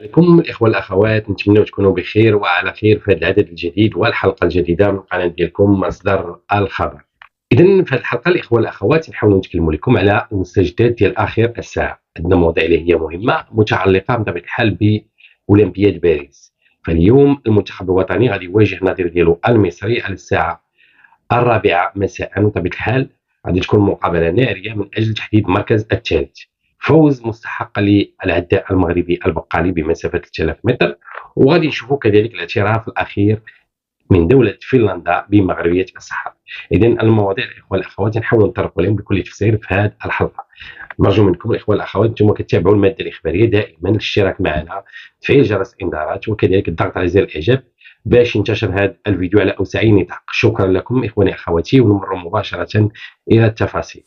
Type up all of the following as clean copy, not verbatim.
عليكم الإخوة الأخوات، نتمنى تكونوا بخير وعلى خير في هذا العدد الجديد والحلقة الجديدة من قناة ديالكم مصدر الخبر. إذا في هذه الحلقة الإخوة الأخوات نحاول نتكلموا لكم على المستجدات ديال آخر الساعة. عندنا مواضيع اللي هي مهمة متعلقة بطبيعة الحال بأولمبياد باريس. فاليوم المنتخب الوطني غادي يواجه النظير ديالو المصري على الساعة 4 مساء. بطبيعة الحال غادي تكون مقابلة نارية من أجل تحديد المركز الثالث. فوز مستحق للعداء المغربي البقالي بمسافة 3000 متر، وغادي نشوفوا كذلك الاعتراف الأخير من دولة فنلندا بمغربية الصحراء. إذا المواضيع الإخوة الأخوات نحاول نطرق لهم بكل تفسير في هذه الحلقة. نرجو منكم الإخوة الأخوات أنتم كتابعوا المادة الإخبارية دائما الاشتراك معنا، تفعيل جرس الإنذارات، وكذلك الضغط على زر الإعجاب باش ينتشر هذا الفيديو على أوسع نطاق. شكرا لكم إخواني أخواتي، ونمر مباشرة إلى التفاصيل.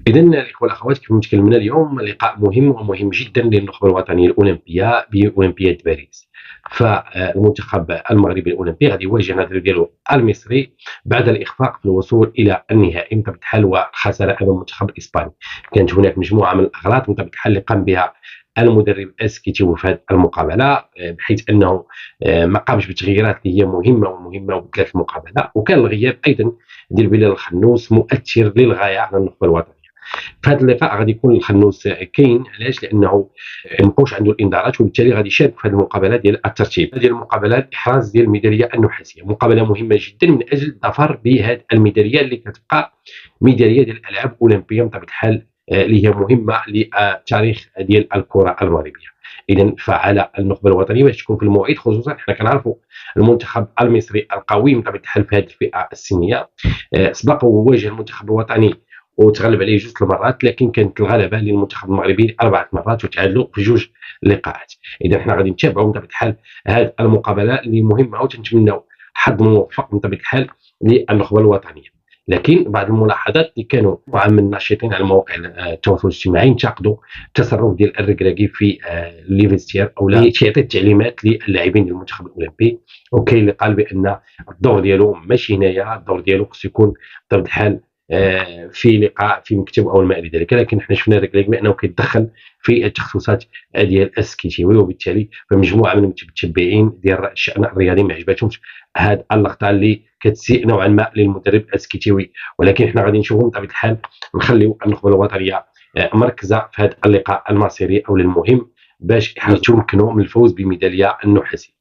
إذا الإخوة الأخوات كما تكلمنا اليوم لقاء مهم ومهم جدا للنخبة الوطنية الأولمبية بأولمبياد باريس. فالمنتخب المغربي الأولمبي غادي يواجه النظير ديالو المصري بعد الإخفاق في الوصول إلى النهائي بطبيعة الحال والخسارة أمام المنتخب الإسباني. كانت هناك مجموعة من الأغلاط بطبيعة الحال اللي قام بها المدرب اسكيتي في هذه المقابله، بحيث انه ما قامش بتغييرات اللي هي مهمه وبدلات المقابله، وكان الغياب ايضا ديال بلال الخنوس مؤثر للغايه على النخبه الوطنيه. في هذا اللقاء غادي يكون الخنوس كاين، علاش؟ لانه مابقاوش عنده الانذارات، وبالتالي غادي يشارك في هذه المقابله ديال الترتيب ديال المقابلات، احراز ديال الميداليه النحاسيه. مقابله مهمه جدا من اجل الظفر بهذه الميداليه اللي كتبقى ميداليه ديال الالعاب الاولمبيه بطبيعه الحال، اللي هي مهمه للتاريخ ديال الكره المغربيه. اذا فعلى النخبه الوطنيه باش تكون في الموعد، خصوصا حنا كنعرفوا المنتخب المصري القوي بطبيعه الحال في هذه الفئه السنيه. سبق وواجه المنتخب الوطني وتغلب عليه جوج المرات، لكن كانت الغلبه للمنتخب المغربي 4 مرات وتعادلوا في جوج لقاءات. اذا حنا غادي نتابعوا بطبيعه الحال هذه المقابله اللي مهمه، وتنتمنوا حظ موفق بطبيعه الحال للنخبه الوطنيه. لكن بعض الملاحظات اللي كانوا مجموعه من الناشطين على مواقع التواصل الاجتماعي انتقدوا التصرف ديال الركراكي في لي فيستير، او لا يعطي التعليمات للاعبين ديال المنتخب الاولمبي. وكاين اللي قال بان الدور ديالو ماشي هنايا، الدور ديالو خصو يكون بطبيعه الحال في لقاء في مكتب او ما الى ذلك. لكن حنا شفنا الركراكي بانه كيتدخل في التخصصات ديال السكيتيوي، وبالتالي فمجموعه من المتبعين ديال الشان الرياضي ما عجبتهمش هذه اللقطه اللي كتسيء نوعا ما للمدرب السكيتيوي. ولكن حنا غادي نشوفوا بطبيعه الحال نخليو النخبه الوطنيه مركزه في هذا اللقاء المصيري او المهم باش يتمكنوا من الفوز بميداليه النحاسيه.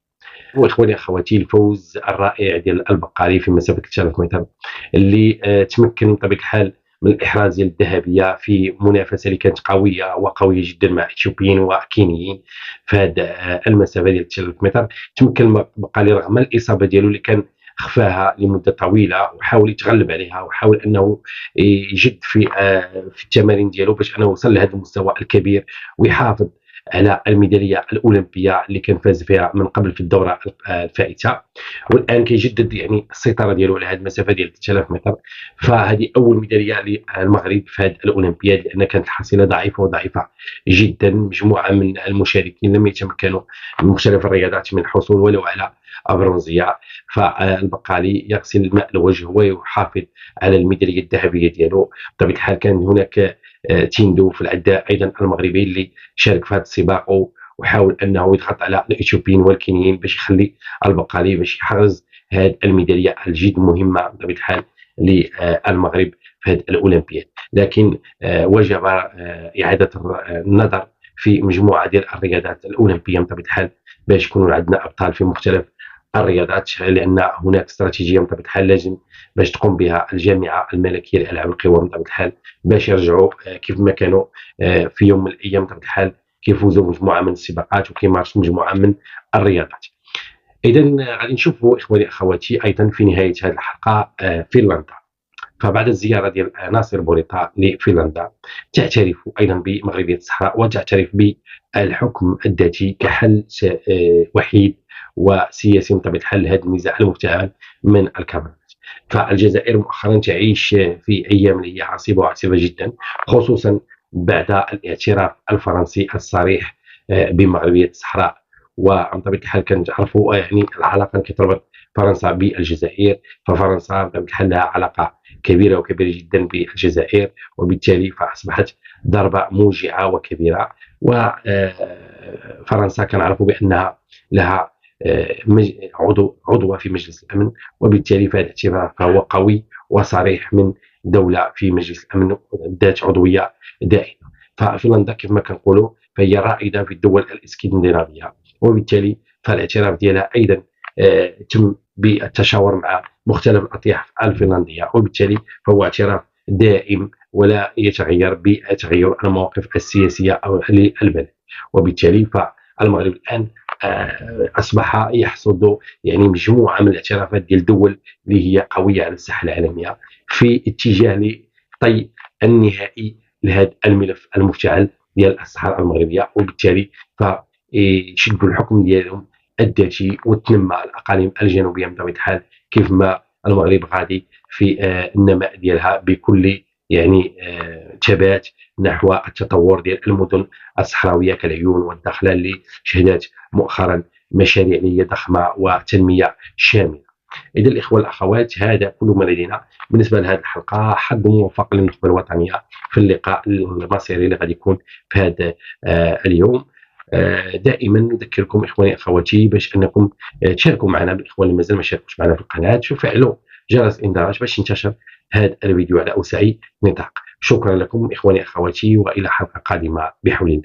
واخواني اخواتي، الفوز الرائع ديال البقالي في مسافه 3000 متر اللي تمكن بطبيعه الحال من الاحراز ديال الذهبيه في منافسه اللي كانت قويه وقويه جدا مع اثيوبيين وكينيين في هذه المسافه ديال 3000 متر. تمكن البقالي رغم الاصابه ديالو اللي كان خفاها لمده طويله، وحاول يتغلب عليها، وحاول انه يجد في التمارين ديالو باش انه يوصل لهذا المستوى الكبير ويحافظ على الميداليه الاولمبيه اللي كان فاز فيها من قبل في الدوره الفائته. والان كيجدد يعني السيطره ديالو على هذه المسافه ديال 3000 متر. فهذه اول ميداليه للمغرب في هذه الاولمبياد، لان كانت الحصيله ضعيفه وضعيفه جدا. مجموعه من المشاركين لم يتمكنوا من مختلف الرياضات من الحصول ولو على برونزيه. فالبقالي يغسل الماء لوجهه ويحافظ على الميداليه الذهبيه ديالو. بطبيعه الحال كان هناك تيندو في العداء ايضا المغربي اللي شارك في هذا السباق، وحاول انه يضغط على الاثيوبيين والكينيين باش يخلي البقالي باش يحرز هذه الميداليه الجد مهمه بطبيعه الحال للمغرب في هذه الاولمبياد. لكن وجب اعاده النظر في مجموعه ديال الرياضات الاولمبيه بطبيعه الحال باش يكونوا عندنا ابطال في مختلف الرياضات، لان هناك استراتيجيه بطبيعه الحال لازم باش تقوم بها الجامعه الملكيه للالعاب القوى بطبيعه الحال باش يرجعوا كيف ما كانوا في يوم من الايام بطبيعه الحال كيفوزوا بمجموعه من السباقات وكيمارسوا مجموعه من الرياضات. اذا غادي نشوفوا اخواني اخواتي ايضا في نهايه هذه الحلقه فنلندا. فبعد الزياره ديال ناصر بوريطه لفنلندا تعترف ايضا بمغربيه الصحراء وتعترف بالحكم الذاتي كحل وحيد وسياسي بطبيعه الحال لهذا النزاع المفتعل من الكاميرونات. فالجزائر مؤخرا تعيش في ايام اللي هي عصيبه وعصيبه جدا، خصوصا بعد الاعتراف الفرنسي الصريح بمغربيه الصحراء وعن طبيعة الحال كنعرفوا يعني العلاقة اللي كتربط فرنسا بالجزائر، ففرنسا بطبيعة الحال لها علاقة كبيرة وكبيرة جدا بالجزائر، وبالتالي فأصبحت ضربة موجعة وكبيرة. وفرنسا كنعرفوا بأنها لها عضوة في مجلس الأمن، وبالتالي فهذا الاعتراف فهو قوي وصريح من دولة في مجلس الأمن ذات عضوية دائمة. ففنلندا كيف ما كنقولوا فهي رائدة في الدول الاسكندنافية، وبالتالي فالاعتراف ديالها أيضا تم بالتشاور مع مختلف الأطياف الفنلندية، وبالتالي فهو اعتراف دائم ولا يتغير بتغير المواقف السياسية للبلد. وبالتالي فالمغرب الآن أصبح يحصد يعني مجموعة من الاعترافات ديال الدول اللي هي قوية على الساحة العالمية في اتجاه لطي النهائي لهذا الملف المفتعل ديال الصحراء المغربية، وبالتالي فيشدوا الحكم ديالهم الذاتي وتنمى الأقاليم الجنوبية بطبيعة الحال، كيف ما المغرب غادي في النماء ديالها بكل يعني ثبات نحو التطور ديال المدن الصحراوية كالعيون والداخلة اللي شهدت مؤخرا مشاريع اللي هي ضخمة وتنمية شاملة. إذا الإخوة الأخوات هذا كل ما لدينا بالنسبة لهذه الحلقة. حظ موفق للنخبة الوطنية في اللقاء المصيري اللي غادي يكون في هذا اليوم. دائما نذكركم إخواني أخواتي باش أنكم تشاركوا معنا بالإخوان اللي مازال ما شاركوش معنا في القناة، وفعلوا جرس الإنذارات باش ينتشر هذا الفيديو على أوسع نطاق. شكرا لكم إخواني أخواتي، وإلى حلقة قادمة بحول الله.